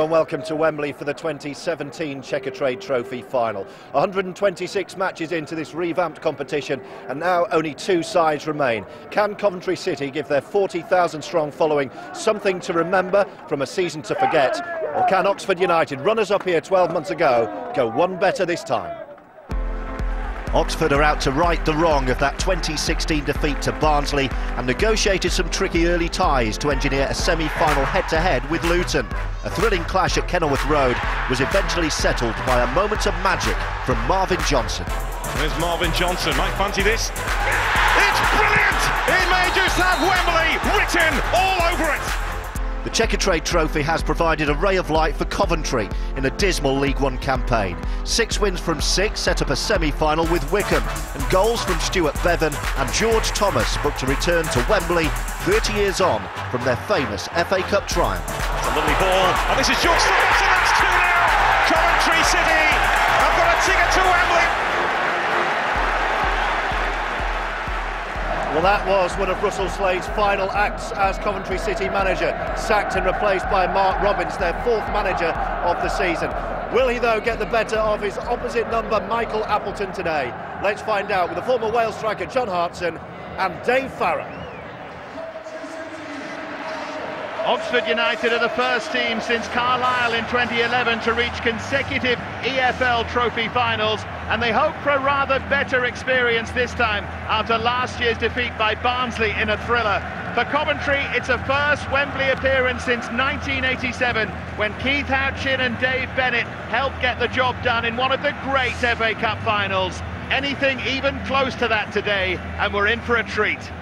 and welcome to Wembley for the 2017 Checkatrade Trophy final. 126 matches into this revamped competition, and now only two sides remain. Can Coventry City give their 40,000 strong following something to remember from a season to forget? Or can Oxford United, runners up here 12 months ago, go one better this time? Oxford are out to right the wrong of that 2016 defeat to Barnsley and negotiated some tricky early ties to engineer a semi-final head-to-head with Luton. A thrilling clash at Kenilworth Road was eventually settled by a moment of magic from Marvin Johnson. There's Marvin Johnson, might fancy this. It's brilliant! It may just have Wembley written all over it! The Checkatrade Trophy has provided a ray of light for Coventry in a dismal League One campaign. 6 wins from 6 set up a semi-final with Wickham, and goals from Stuart Bevan and George Thomas booked a return to Wembley 30 years on from their famous FA Cup triumph. It's a lovely ball, and this is George Thomas, and that's 2-0! Coventry City have got a ticket to Wembley! Well, that was one of Russell Slade's final acts as Coventry City manager, sacked and replaced by Mark Robins, their 4th manager of the season. Will he, though, get the better of his opposite number, Michael Appleton, today? Let's find out with the former Wales striker John Hartson and Dave Farrell. Oxford United are the first team since Carlisle in 2011 to reach consecutive EFL trophy finals, and they hope for a rather better experience this time after last year's defeat by Barnsley in a thriller. For Coventry, it's a first Wembley appearance since 1987, when Keith Houchin and Dave Bennett helped get the job done in one of the great FA Cup finals. Anything even close to that today, and we're in for a treat.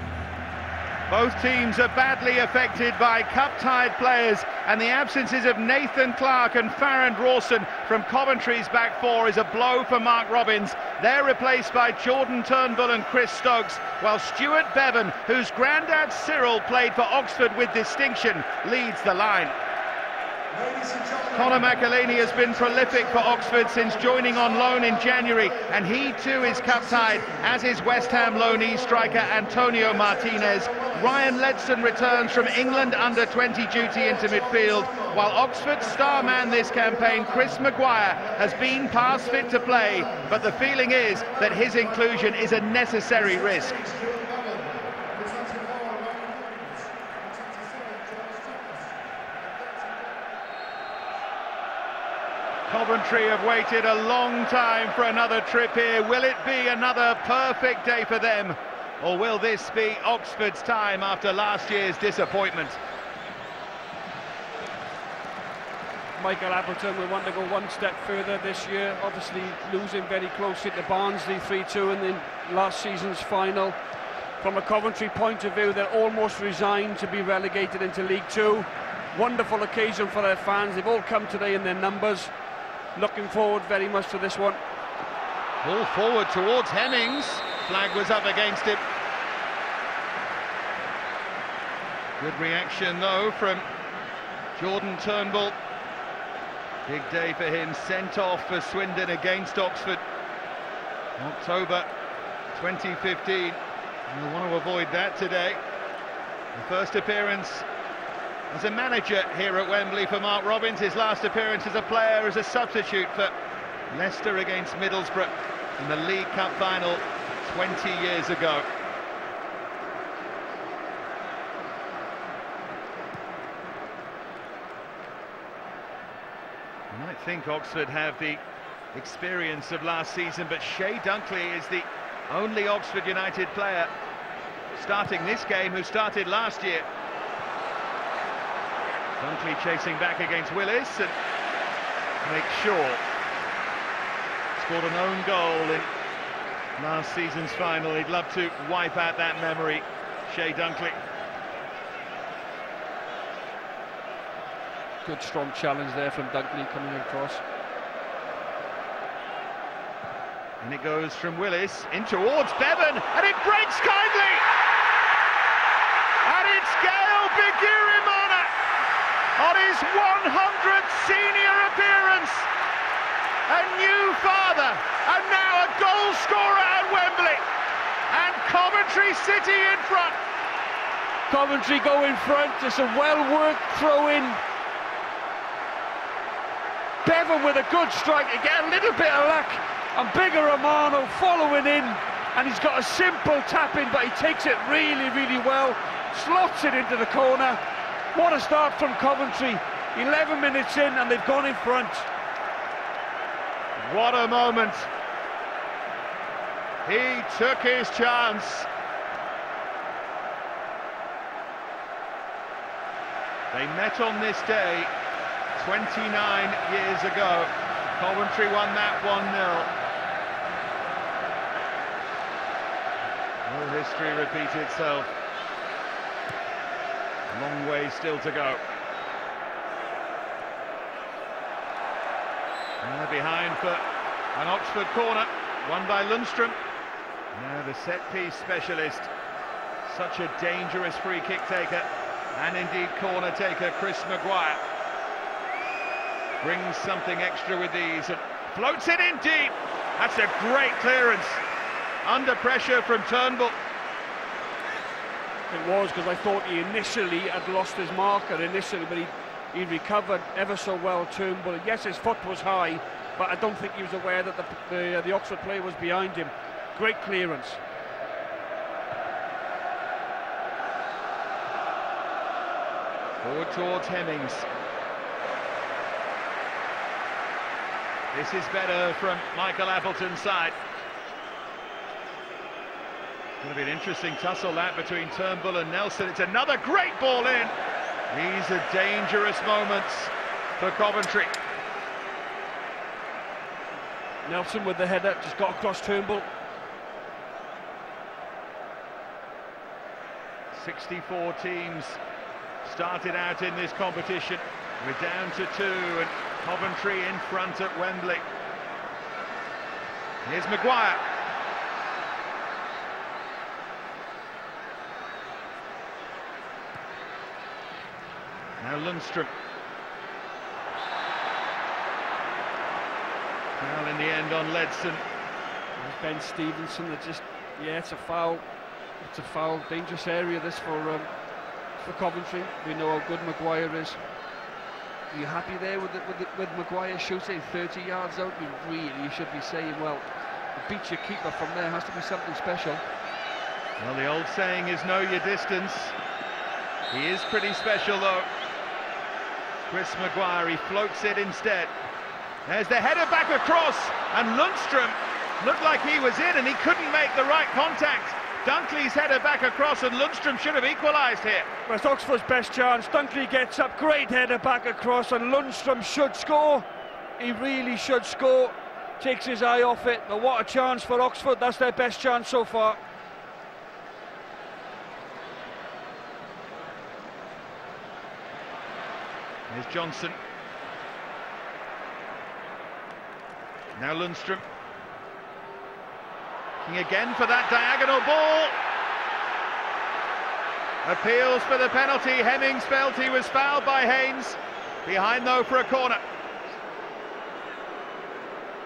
Both teams are badly affected by cup-tied players, and the absences of Nathan Clark and Farrand Rawson from Coventry's back four is a blow for Mark Robins. They're replaced by Jordan Turnbull and Chris Stokes, while Stuart Bevan, whose granddad Cyril played for Oxford with distinction, leads the line. Conor McElhaney has been prolific for Oxford since joining on loan in January, and he too is cup-tied, as is West Ham loanee striker Antonio Martinez. Ryan Ledson returns from England under-20 duty into midfield, while Oxford's star man this campaign, Chris Maguire, has been past fit to play, but the feeling is that his inclusion is a necessary risk. Coventry have waited a long time for another trip here. Will it be another perfect day for them? Or will this be Oxford's time after last year's disappointment? Michael Appleton will want to go one step further this year, obviously losing very closely to Barnsley 3-2 in the last season's final. From a Coventry point of view, they're almost resigned to be relegated into League Two. Wonderful occasion for their fans. They've all come today in their numbers. Looking forward very much to this one. Ball forward towards Hemmings. Flag was up against him. Good reaction though from Jordan Turnbull. Big day for him, sent off for Swindon against Oxford. October 2015. We'll want to avoid that today. The first appearance as a manager here at Wembley for Mark Robins. His last appearance as a player as a substitute for Leicester against Middlesbrough in the League Cup final 20 years ago. You might think Oxford have the experience of last season, but Shea Dunkley is the only Oxford United player starting this game who started last year. Dunkley chasing back against Willis, and makes sure. Scored an own goal in last season's final. He'd love to wipe out that memory, Shea Dunkley. Good strong challenge there from Dunkley coming across. And it goes from Willis in towards Bevan, and it breaks kindly! And it's Gael Bigirimana on his 100th senior appearance. A new father, and now a goal scorer at Wembley. And Coventry City in front. Coventry go in front, it's a well-worked throw-in. 11 with a good strike. You get a little bit of luck, and bigger Romano following in, and he's got a simple tap in, but he takes it really, really well, slots it into the corner. What a start from Coventry. 11 minutes in and they've gone in front. What a moment. He took his chance. They met on this day 29 years ago. Coventry won that 1-0. Will history repeat itself? A long way still to go. Behind for an Oxford corner, won by Lundstrom. Now the set-piece specialist, such a dangerous free-kick taker, and indeed corner taker, Chris Maguire. Brings something extra with these and floats it in deep. That's a great clearance. Under pressure from Turnbull. It was, because I thought he initially had lost his marker but he recovered ever so well, Turnbull. Yes, his foot was high, but I don't think he was aware that the Oxford player was behind him. Great clearance. Forward towards Hemmings. This is better from Michael Appleton's side. It's going to be an interesting tussle that between Turnbull and Nelson. It's another great ball in. These are dangerous moments for Coventry. Nelson with the header, just got across Turnbull. 64 teams started out in this competition. We're down to 2 and Coventry in front at Wembley. Here's Maguire. Now Lundstrom. Foul in the end on Ledson. Ben Stevenson, that just, yeah, it's a foul. It's a foul, dangerous area this for Coventry. We know how good Maguire is. Are you happy there with Maguire shooting 30 yards out? You should be saying, well, to beat your keeper from there has to be something special. Well, the old saying is know your distance. He is pretty special though. Chris Maguire, he floats it instead. There's the header back across, and Lundstrom looked like he was in and he couldn't make the right contact. Dunkley's header back across, and Lundstrom should have equalised here. Well, it's Oxford's best chance. Dunkley gets up, great header back across, and Lundstrom should score. He really should score. Takes his eye off it, but what a chance for Oxford. That's their best chance so far. Here's Johnson. Now Lundstrom. Looking again for that diagonal ball. Appeals for the penalty. Hemmings felt he was fouled by Haynes. Behind though for a corner.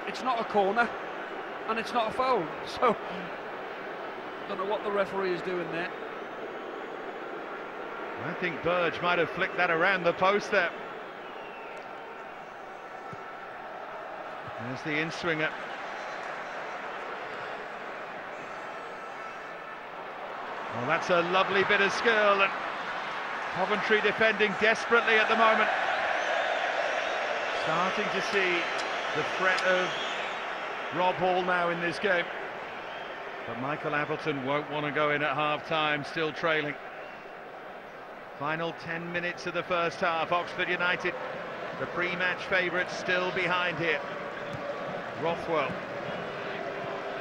It's not a corner, and it's not a foul. So, don't know what the referee is doing there. I think Burge might have flicked that around the post there. There's the in-swinger. Well, that's a lovely bit of skill, and Coventry defending desperately at the moment. Starting to see the threat of Rob Hall now in this game. But Michael Appleton won't want to go in at half-time, still trailing. Final 10 minutes of the first half. Oxford United, the pre-match favourites, still behind here. Rothwell,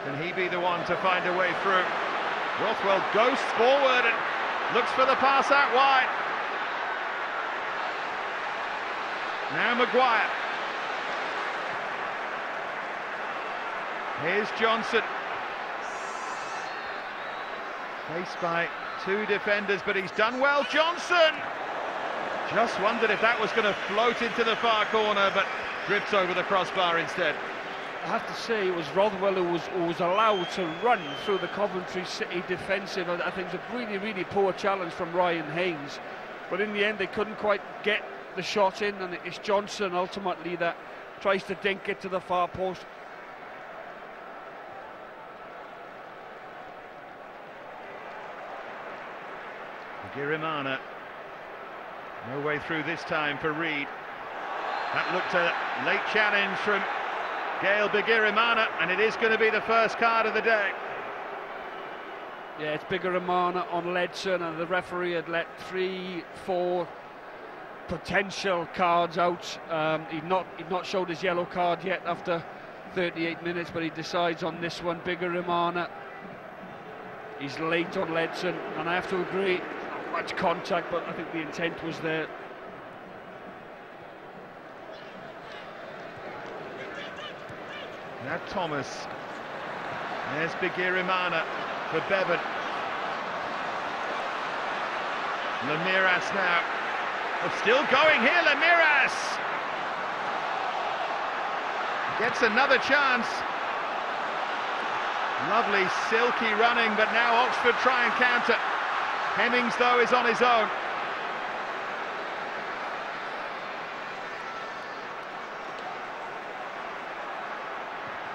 can he be the one to find a way through? Rothwell ghosts forward and looks for the pass out wide. Now Maguire. Here's Johnson. Faced by 2 defenders, but he's done well. Johnson! Just wondered if that was going to float into the far corner, but drifts over the crossbar instead. I have to say it was Rothwell who was allowed to run through the Coventry City defensive. I think it's a really, really poor challenge from Ryan Haynes. But in the end, they couldn't quite get the shot in, and it's Johnson ultimately that tries to dink it to the far post. Girimana, no way through this time for Reed. That looked a late challenge from Gael Bigirimana, and it is going to be the first card of the day. Yeah, it's Bigirimana on Ledson, and the referee had let 3-4 potential cards out. He'd not showed his yellow card yet after 38 minutes, but he decides on this one. Bigirimana, he's late on Ledson, and I have to agree, not much contact, but I think the intent was there. Now Thomas, there's Bigirimana for Bevan. Lemiras now, still going here, Lemiras! Gets another chance. Lovely silky running, but now Oxford try and counter. Hemmings though is on his own.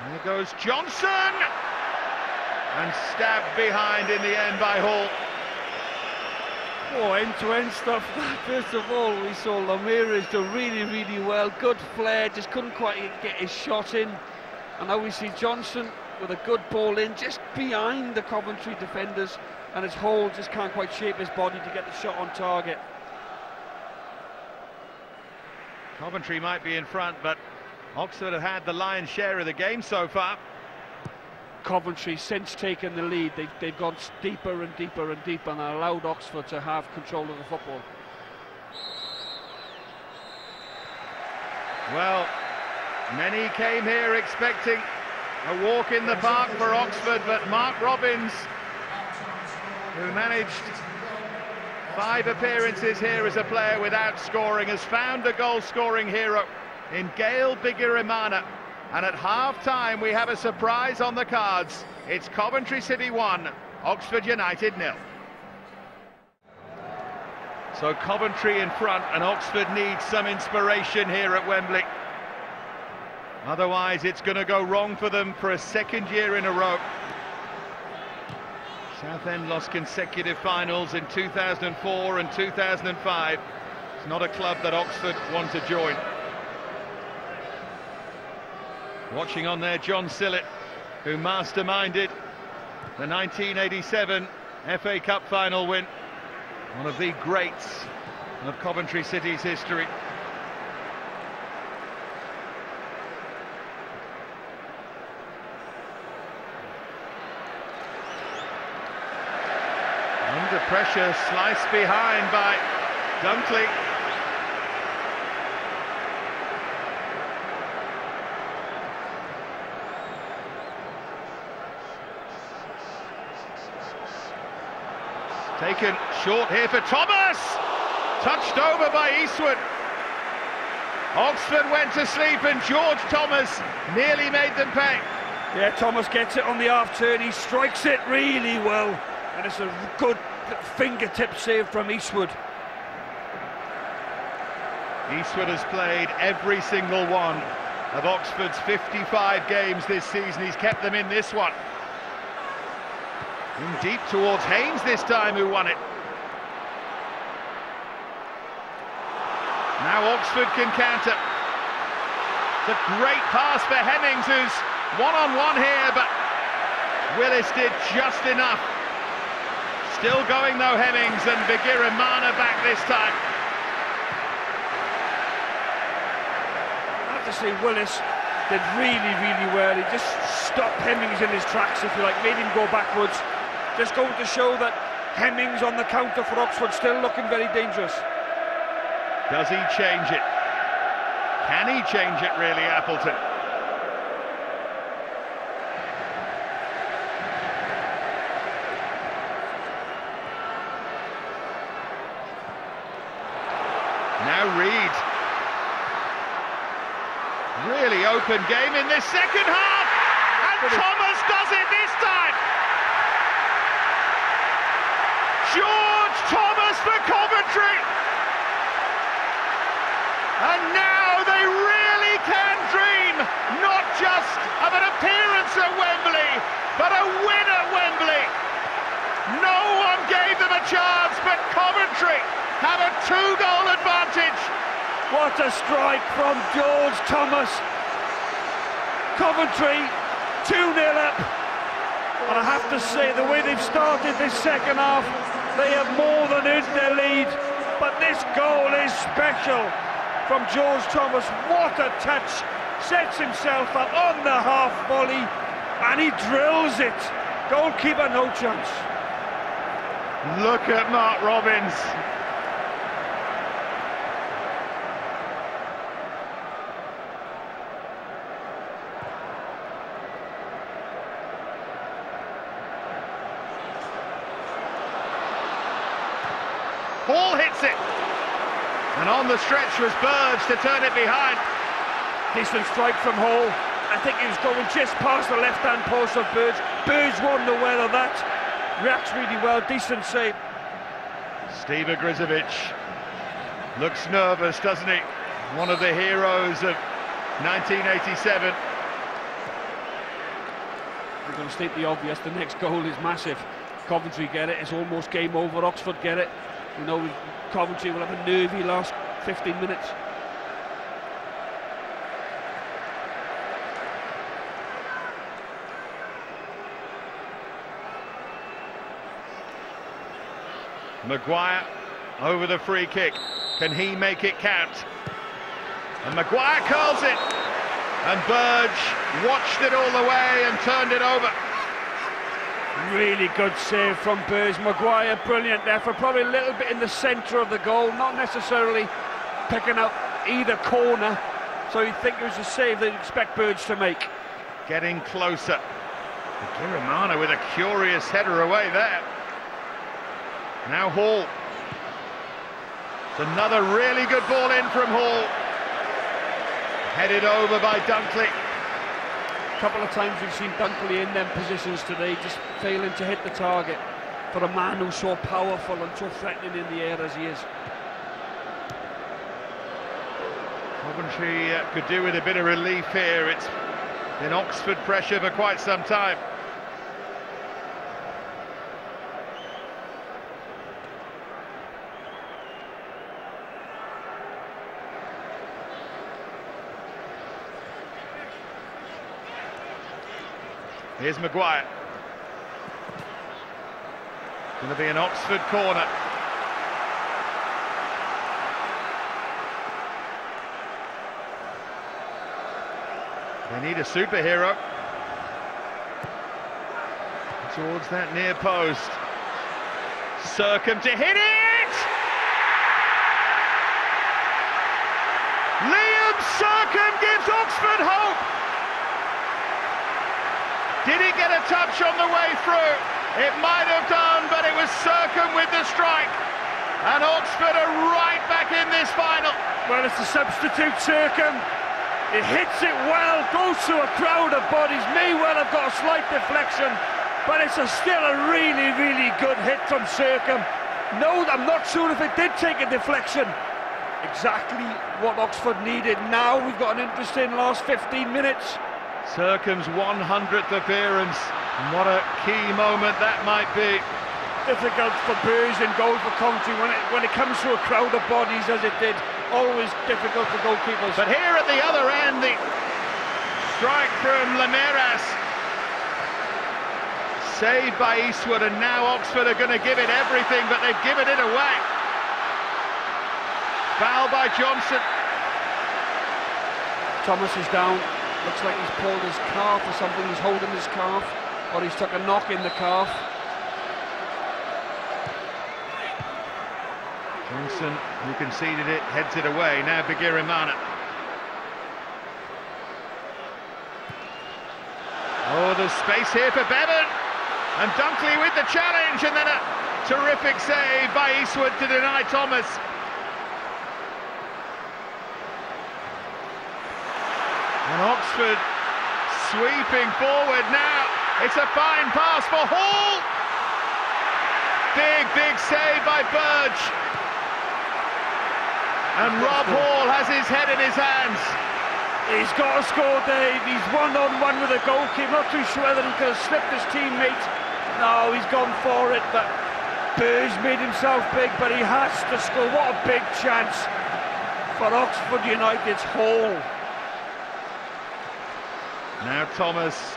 There goes Johnson! And stabbed behind in the end by Hall. Oh, end-to-end stuff. First of all, we saw Lemiras do really well. Good flair, just couldn't quite get his shot in. And now we see Johnson with a good ball in, just behind the Coventry defenders. And it's Hall just can't quite shape his body to get the shot on target. Coventry might be in front, but Oxford have had the lion's share of the game so far. Coventry, since taking the lead, they've gone deeper and deeper and deeper, and allowed Oxford to have control of the football. Well, many came here expecting a walk in the park for Oxford, but Mark Robbins, who managed 5 appearances here as a player without scoring, has found a goal-scoring hero in Gael Bigirimana. And at half-time we have a surprise on the cards. It's Coventry City 1, Oxford United 0. So Coventry in front, and Oxford needs some inspiration here at Wembley. Otherwise it's going to go wrong for them for a second year in a row. Southend lost consecutive finals in 2004 and 2005. It's not a club that Oxford want to join. Watching on there, John Sillett, who masterminded the 1987 FA Cup final win. One of the greats of Coventry City's history. Under pressure, sliced behind by Dunkley. Taken short here for Thomas, touched over by Eastwood. Oxford went to sleep and George Thomas nearly made them pay. Yeah, Thomas gets it on the half turn, he strikes it really well, and it's a good fingertip save from Eastwood. Eastwood has played every single one of Oxford's 55 games this season. He's kept them in this one. In deep towards Haynes this time, who won it. Now Oxford can counter. It's a great pass for Hemmings, who's one-on-one here, but Willis did just enough. Still going though, Hemmings, and Bigirimana back this time. I have to say Willis did really well. He just stopped Hemmings in his tracks, if you like, made him go backwards. Just going to show that Hemmings on the counter for Oxford, still looking very dangerous. Does he change it? Can he change it, really, Appleton? Now Reed. Really open game in this second half, and Thomas does it this time. George Thomas for Coventry. And now they really can dream. 2-goal advantage. What a strike from George Thomas. Coventry 2-0 up. And I have to say, the way they've started this second half, they have more than earned their lead. But this goal is special from George Thomas. What a touch. Sets himself up on the half volley and he drills it. Goalkeeper no chance. Look at Mark Robins. Hall hits it. And on the stretch was Burge to turn it behind. Decent strike from Hall. I think he was going just past the left-hand post of Burge. Burge wasn't aware of that. Reacts really well, decent save. Steve Grizovic looks nervous, doesn't he? One of the heroes of 1987. We're going to state the obvious, the next goal is massive. Coventry get it, it's almost game over. Oxford get it. You know, Coventry will have a nervy last 15 minutes. Maguire over the free kick. Can he make it count? And Maguire curls it. And Burge watched it all the way and turned it over. Really good save from Burge. Maguire, brilliant effort. Probably a little bit in the centre of the goal, not necessarily picking up either corner. So you'd think it was a save they'd expect Burge to make. Getting closer. Girimana with a curious header away there. Now Hall. It's another really good ball in from Hall. Headed over by Dunkley. A couple of times we've seen Dunkley in them positions today, just failing to hit the target for a man who's so powerful and so threatening in the air as he is. Coventry could do with a bit of relief here. It's been Oxford pressure for quite some time. Here's Maguire. Going to be an Oxford corner. They need a superhero. Towards that near post. Circum to hit it! Liam Circum gives Oxford hope! Did he get a touch on the way through? It might have done, but it was Circum with the strike. And Oxford are right back in this final. Well, it's a substitute Circum. It hits it well, goes through a crowd of bodies, may well have got a slight deflection, but it's still a really, really good hit from Circum. No, I'm not sure if it did take a deflection. Exactly what Oxford needed. Now we've got an interesting last 15 minutes. Circum's 100th appearance, and what a key moment that might be. Difficult for Burge and goal for Coventry when it comes to a crowd of bodies as it did. Always difficult for goalkeepers. But here at the other end, the strike from Lemairas. Saved by Eastwood, and now Oxford are going to give it everything, but they've given it away. Foul by Johnson. Thomas is down. Looks like he's pulled his calf or something. He's holding his calf, or he's took a knock in the calf. Johnson, who conceded it, heads it away. Now Bigirimana. Oh, there's space here for Bevan. And Dunkley with the challenge, and then a terrific save by Eastwood to deny Thomas. And Oxford sweeping forward now. It's a fine pass for Hall. Big, big save by Burge. And Rob Hall has his head in his hands. He's got to score, Dave. He's one-on-one with the goalkeeper. Not too sure whether he could have slipped his teammate. No, he's gone for it, but Burge made himself big, but he has to score. What a big chance for Oxford United's Hall. Now Thomas.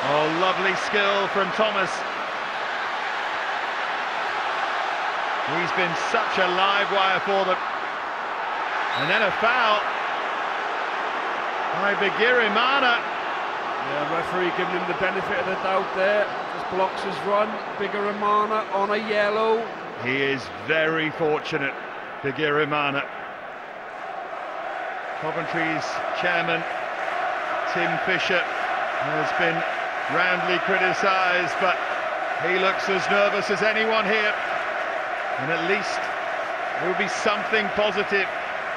Oh, lovely skill from Thomas. He's been such a live wire for them. And then a foul by Bigirimana. Yeah, referee giving him the benefit of the doubt there. Just blocks his run. Bigirimana on a yellow. He is very fortunate, Bigirimana. Coventry's chairman, Tim Fisher, has been roundly criticised, but he looks as nervous as anyone here. And at least there will be something positive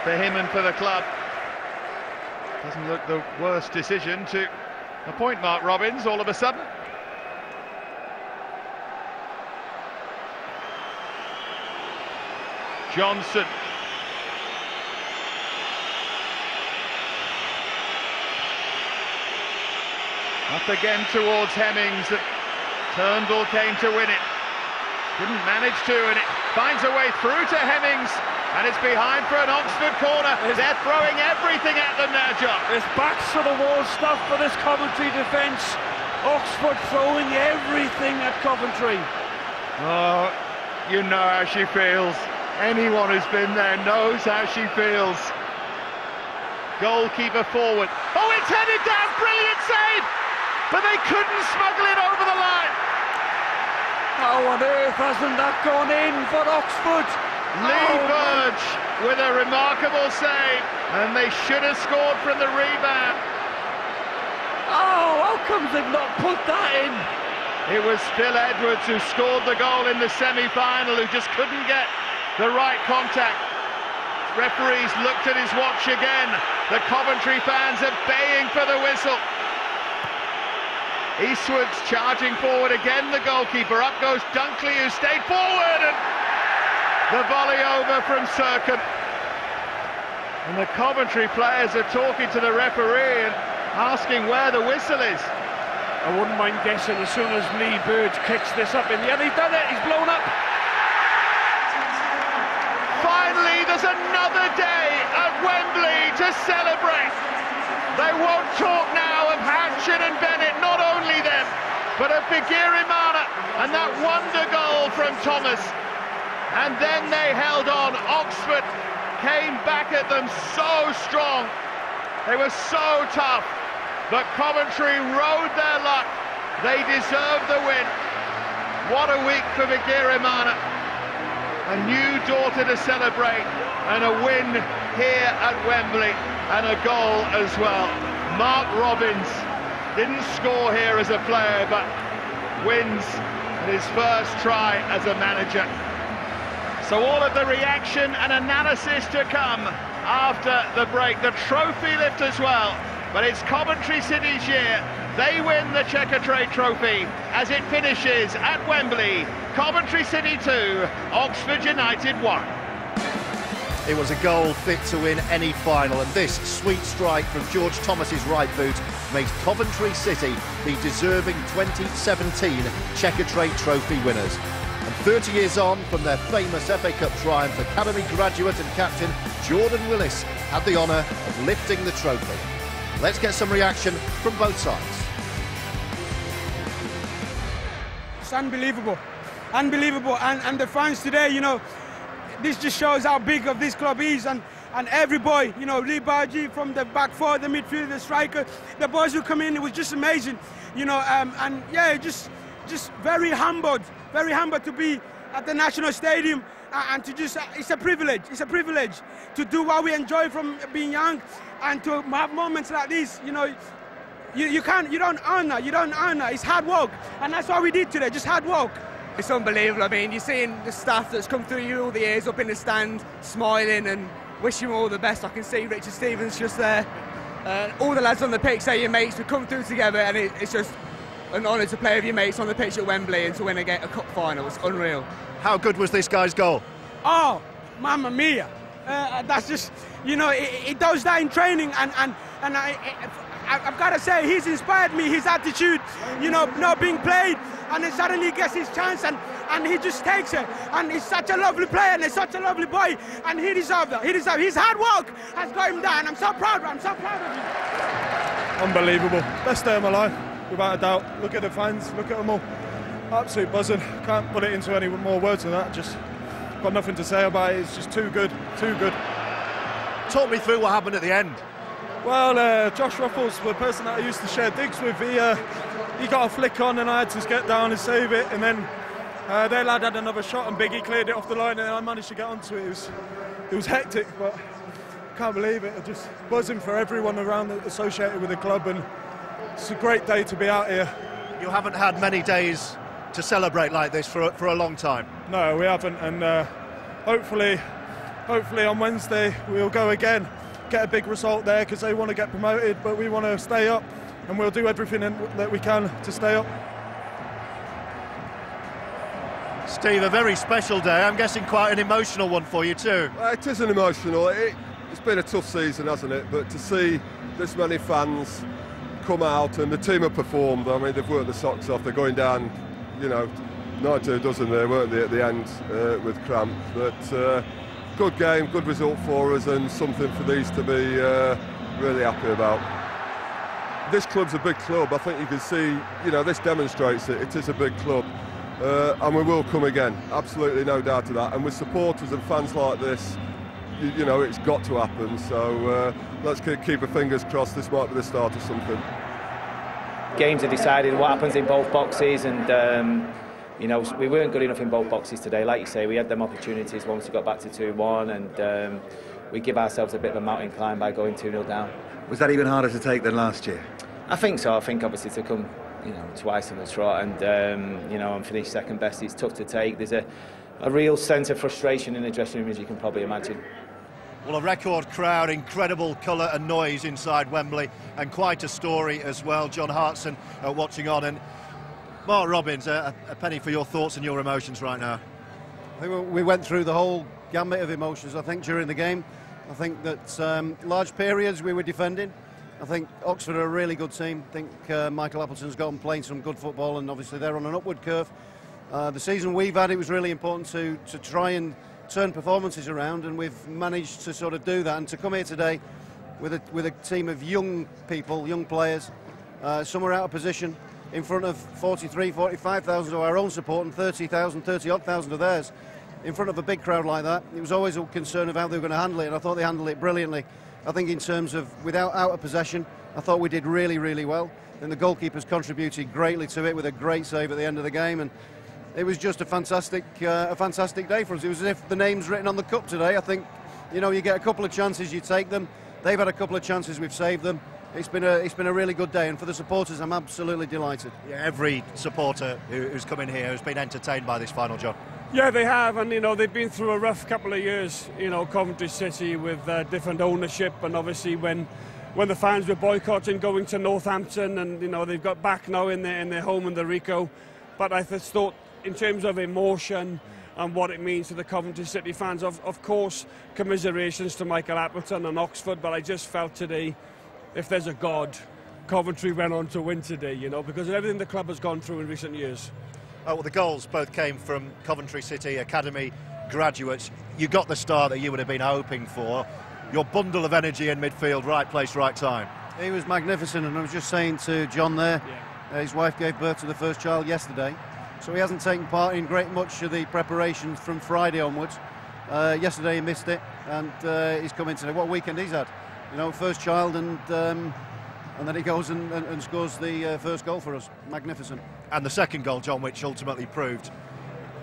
for him and for the club. Doesn't look the worst decision to appoint Mark Robins all of a sudden. Johnson. Up again towards Hemmings. Turnbull came to win it. Didn't manage to, and it finds a way through to Hemmings. And it's behind for an Oxford corner. They're throwing everything at them now, John. It's backs to the wall stuff for this Coventry defence. Oxford throwing everything at Coventry. Oh, you know how she feels. Anyone who's been there knows how she feels. Goalkeeper forward. Oh, it's headed down. Brilliant save. But they couldn't smuggle it over the line. How on earth hasn't that gone in for Oxford? Lee Burge with a remarkable save, and they should have scored from the rebound. Oh, how come they've not put that in? It was Phil Edwards who scored the goal in the semi-final, who just couldn't get the right contact. Referees looked at his watch again. The Coventry fans are baying for the whistle. Eastwood's charging forward again, the goalkeeper. Up goes Dunkley, who stayed forward, and the volley over from Sercombe. And the Coventry players are talking to the referee and asking where the whistle is. I wouldn't mind guessing as soon as Lee Burge kicks this up in the air. He's done it, he's blown up. Finally, there's another day at Wembley to celebrate. They won't talk now of Hampshire and Bennett, not only them, but of Bigirimana and that wonder goal from Thomas. And then they held on. Oxford came back at them so strong. They were so tough. But Coventry rode their luck. They deserved the win. What a week for Bigirimana. A new daughter to celebrate, and a win here at Wembley, and a goal as well. Mark Robins didn't score here as a player, but wins his first try as a manager. So all of the reaction and analysis to come after the break. The trophy lift as well, but it's Coventry City's year. They win the Checkatrade trophy as it finishes at Wembley. Coventry City 2, Oxford United 1. It was a goal fit to win any final, and this sweet strike from George Thomas's right boot makes Coventry City the deserving 2017 Checkatrade trophy winners. And 30 years on from their famous FA Cup triumph, Academy graduate and captain Jordan Willis had the honour of lifting the trophy. Let's get some reaction from both sides. It's unbelievable, unbelievable, and the fans today, you know, this just shows how big of this club is, and every boy, you know, Lee Burge from the back four, the midfield, the striker, the boys who come in, it was just amazing, you know, and yeah, just very humbled to be at the National Stadium, and to just, it's a privilege to do what we enjoy from being young, and to have moments like this, you know, you don't earn that, it's hard work, and that's what we did today, just hard work. It's unbelievable. I mean, you're seeing the staff that's come through you all the years up in the stand, smiling and wishing you all the best. I can see Richard Stevens just there. All the lads on the pitch say your mates would come through together, and it's just an honour to play with your mates on the pitch at Wembley and to win a cup final. It's unreal. How good was this guy's goal? Oh, mamma mia! That's just, you know, it does that in training, and I've got to say, he's inspired me, his attitude, you know, not being played, and then suddenly he gets his chance, and he just takes it. And he's such a lovely player, and he's such a lovely boy, and he deserves that. His hard work has got him down. I'm so proud of him. Unbelievable. Best day of my life, without a doubt. Look at the fans, look at them all. Absolute buzzing. Can't put it into any more words than that. Just got nothing to say about it. It's just too good, too good. Talk me through what happened at the end. Well, Josh Ruffles, the person that I used to share digs with, he got a flick on and I had to get down and save it, and then their lad had another shot and Biggie cleared it off the line and I managed to get onto it. It was hectic, but I can't believe it. I'm just buzzing for everyone around associated with the club, and it's a great day to be out here. You haven't had many days to celebrate like this for a long time. No, we haven't, and hopefully on Wednesday we'll go again. Get a big result there because they want to get promoted, but we want to stay up, and we'll do everything that we can to stay up. Steve, a very special day. I'm guessing quite an emotional one for you too. It is an emotional. It's been a tough season, hasn't it? But to see this many fans come out, and the team have performed. I mean, they've worked the socks off. They're going down, you know, 9 to a dozen there, weren't they, at the end with cramp. But good game, good result for us, and something for these to be really happy about. This club's a big club. I think you can see, you know, this demonstrates it. It is a big club, and we will come again. Absolutely no doubt of that. And with supporters and fans like this, you know, it's got to happen. So let's keep our fingers crossed. This might be the start of something. Games are decided what happens in both boxes, and you know, we weren't good enough in both boxes today. Like you say, we had them opportunities once we got back to 2-1, and we give ourselves a bit of a mountain climb by going 2-0 down. Was that even harder to take than last year? I think so. I think obviously to come, you know, twice in the trot and you know, and finish second best, it's tough to take. There's a real sense of frustration in the dressing room, as you can probably imagine. Well, a record crowd, incredible colour and noise inside Wembley, and quite a story as well. John Hartson watching on, and Mark Robbins, a penny for your thoughts and your emotions right now. I think we went through the whole gambit of emotions, I think, during the game. I think that large periods we were defending. I think Oxford are a really good team. I think Michael Appleton's got them playing some good football, and obviously they're on an upward curve. The season we've had, it was really important to try and turn performances around, and we've managed to sort of do that. And to come here today with a team of young people, young players, some are out of position, in front of 45,000 of our own support and 30-odd thousand of theirs, in front of a big crowd like that. It was always a concern of how they were going to handle it, and I thought they handled it brilliantly. I think in terms of out of possession, I thought we did really, really well. And the goalkeepers contributed greatly to it with a great save at the end of the game, and it was just a fantastic day for us. It was as if the name's written on the cup today. I think, you know, you get a couple of chances, you take them. They've had a couple of chances, we've saved them. It's been a really good day, and for the supporters, I'm absolutely delighted. Yeah, every supporter who's come in here has been entertained by this final, John. Yeah, they have, and you know, they've been through a rough couple of years. You know, Coventry City with different ownership, and obviously when the fans were boycotting going to Northampton, and you know, they've got back now in their home in the Rico. But I just thought, in terms of emotion and what it means to the Coventry City fans, of course, commiserations to Michael Appleton and Oxford. But I just felt today, if there's a God, Coventry went on to win today, you know, because of everything the club has gone through in recent years. Oh, well, the goals both came from Coventry City Academy graduates. You got the start that you would have been hoping for. Your bundle of energy in midfield, right place, right time. He was magnificent, and I was just saying to John there, his wife gave birth to the first child yesterday, so he hasn't taken part in great much of the preparations from Friday onwards. Yesterday he missed it, and he's come in today. What a weekend he's had. You know, first child, and then he goes and scores the first goal for us. Magnificent. And the second goal, John, which ultimately proved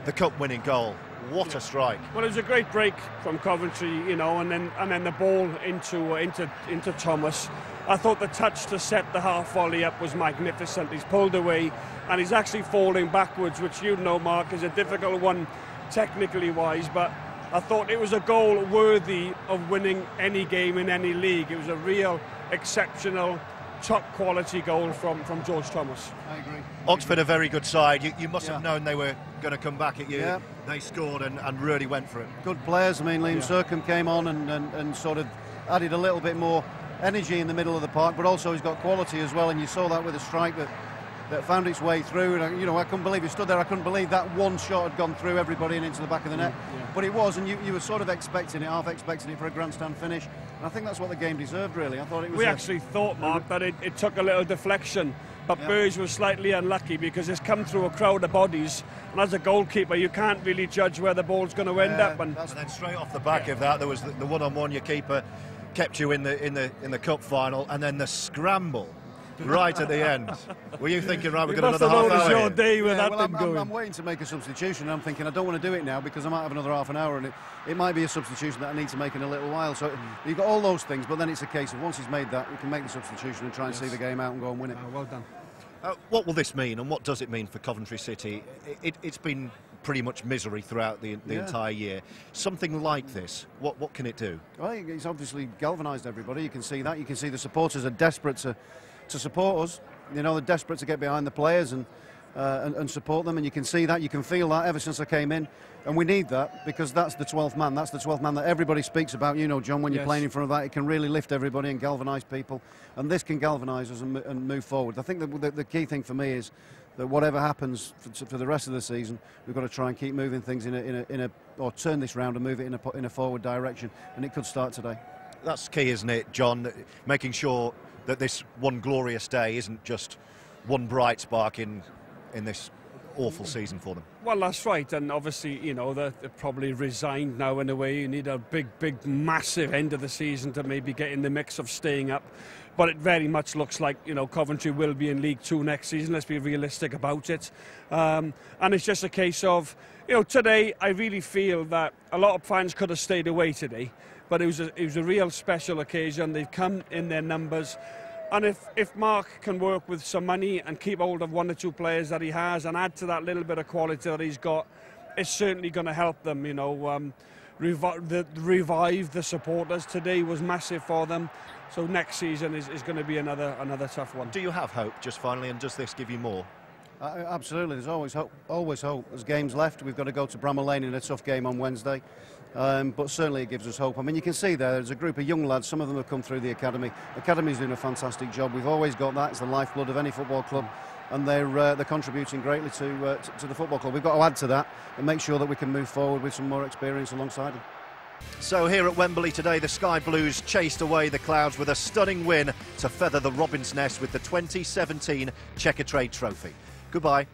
the cup-winning goal. What a strike! Well, it was a great break from Coventry, you know, and then the ball into Thomas. I thought the touch to set the half volley up was magnificent. He's pulled away, and he's actually falling backwards, which, you know, Mark, is a difficult one technically wise, but I thought it was a goal worthy of winning any game in any league. It was a real exceptional, top quality goal from George Thomas. I agree. Oxford, a very good side. You must have known they were going to come back at you. Yeah. They scored and really went for it. Good players. I mean, Liam Sercombe came on and sort of added a little bit more energy in the middle of the park, but also he's got quality as well, and you saw that with a strike that found its way through. And, you know, I couldn't believe he stood there. I couldn't believe that one shot had gone through everybody and into the back of the net. But it was, and you were sort of expecting it, half expecting it for a grandstand finish. And I think that's what the game deserved, really. I thought it was. We actually thought, Mark, that it took a little deflection, but Burge was slightly unlucky because it's come through a crowd of bodies, and as a goalkeeper, you can't really judge where the ball's going to end up. And then straight off the back of that, there was the one-on-one. Your keeper kept you in the cup final, and then the scramble. Right at the end. Were you thinking, right, we've got another half hour? Your day with that thing going. I'm waiting to make a substitution, and I'm thinking I don't want to do it now because I might have another half an hour, and it might be a substitution that I need to make in a little while. So you've got all those things, but then it's a case of once he's made that, we can make the substitution and try and see the game out and go and win it. Well done. What will this mean, and what does it mean for Coventry City? It's been pretty much misery throughout the entire year. Something like this, what can it do? Well, it's obviously galvanised everybody. You can see that. You can see the supporters are desperate to support us. You know, they're desperate to get behind the players and support them, and you can see that, you can feel that ever since I came in, and we need that because that's the 12th man. That's the 12th man that everybody speaks about. You know, John, when you're playing in front of that, it can really lift everybody and galvanise people, and this can galvanise us and move forward. I think that the key thing for me is that whatever happens for the rest of the season, we've got to try and keep moving things or turn this round and move it in a forward direction, and it could start today. That's key, isn't it, John? Making sure that this one glorious day isn't just one bright spark in this awful season for them. Well, that's right, and obviously, you know, they're probably resigned now in a way. You need a big, massive end of the season to maybe get in the mix of staying up. But it very much looks like, you know, Coventry will be in League 2 next season. Let's be realistic about it. And it's just a case of, you know, today I really feel that a lot of fans could have stayed away today, but it was a real special occasion. They've come in their numbers. And if Mark can work with some money and keep hold of one or two players that he has and add to that little bit of quality that he's got, it's certainly going to help them, you know. Revive the supporters today was massive for them. So next season is going to be another tough one. Do you have hope, just finally, and does this give you more? Absolutely, there's always hope. Always hope. There's games left. We've got to go to Bramall Lane in a tough game on Wednesday. But certainly it gives us hope. I mean, you can see there's a group of young lads, some of them have come through the academy. The academy's doing a fantastic job. We've always got that. It's the lifeblood of any football club, and they're contributing greatly to the football club. We've got to add to that and make sure that we can move forward with some more experience alongside them. So here at Wembley today, the Sky Blues chased away the clouds with a stunning win to feather the Robin's Nest with the 2017 Checkatrade Trophy. Goodbye.